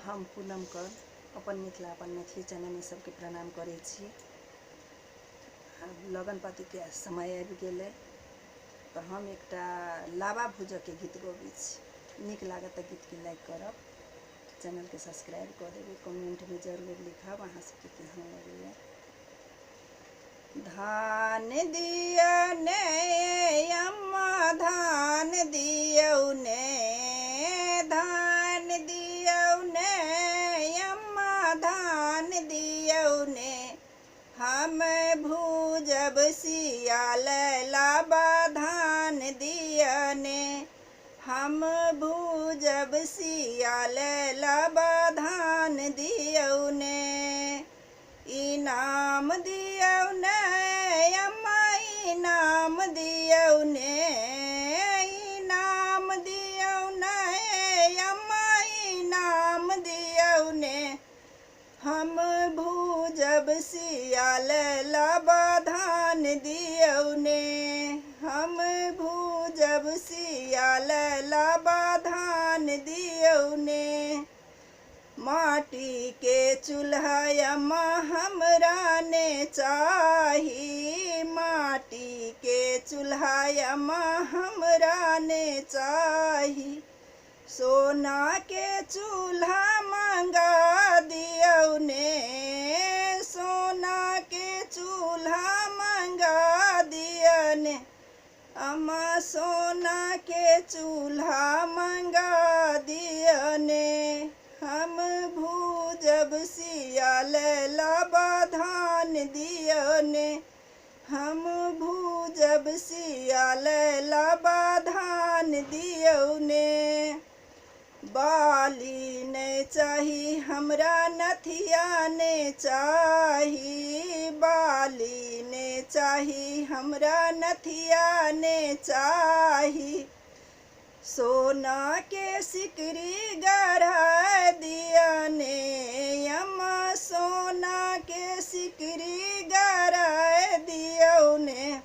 हम पूनम कर अपन मिथिला अपन मैथिली चैनल में सबके प्रणाम करै छी। लगन पाती के समय आबि गेलै तो हम एकटा लावा भूजक के गीत गबै छी। नीक लागत गीत के लाइक करब, चैनल के सब्सक्राइब कर देबै, कमेंट में जरूर लिखब अहाँ सबके केहन लगैया। धान दिया ने अम्मा धान दियौ ने, धान दियौ ने अम्मा धान दियौ ने, हम भूजब सियाल लाबा धान दिया ने, हम भूजब सियाल लाबा धान दियौ ने, इनाम दियौ ने अम्मा इनाम दियौ ने, इनाम दियौ ने अम्मा इनाम दियौ ने, हम भूजब सियाल लाबा धान दियौ ने, हम भूजब सियाल लाबा धान दियौ ने। माटी के चूल्हा अम्मा हमरा ने चाही, माटी के चूल्हा अम्मा हमरा ने चाही, सोना के चूल्हा मंगा दियौ ने, सोना के चूल्हा मंगा दिया ने, अम्मा सोना के चूल्हा मंगा दिया ने, हम भूजब सियाल लाबा धान दियौ ने, हम भूजब सियाल लाबा धान दियौ ने। बाली ने चाही हमरा नथिया ने चाही, बाली ने चाही हमरा नथिया ने चाही, सोना के सिकरी गढ़ा दिया ने, अम्मा सोना के सिकरी गढ़ा दियौ ने,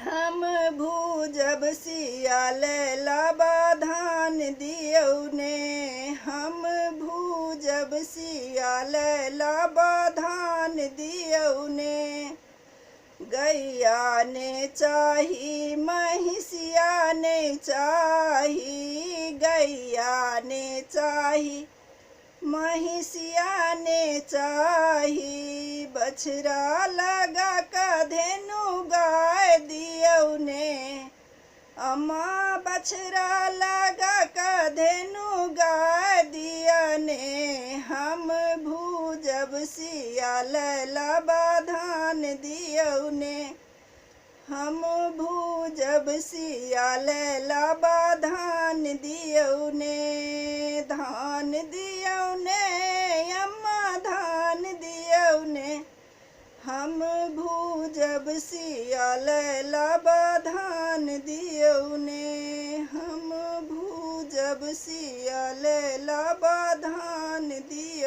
हम भूजब सियाल लाबा धान दियौ ने, हम भूजब सियाल लाबा धान दियौ ने। गैया ने चाही महिषिया ने चाही, गैया ने चाही महिषिया ने चाही, बछड़ा लगा का धेनु गाय दियौ ने, अम्मा बछड़ा लगा का धेनु गाय दिया ने, हम भूजब सियाल लाबा धान दियौ ने, हम भूजब सियाल लाबा धान दियौ ने, धान दियौ ने अम्मा धान दियौ ने, हम भूजब सियाल लाबा धान दियौ ने, हम भूजब सियाल लाबा धान दियौ।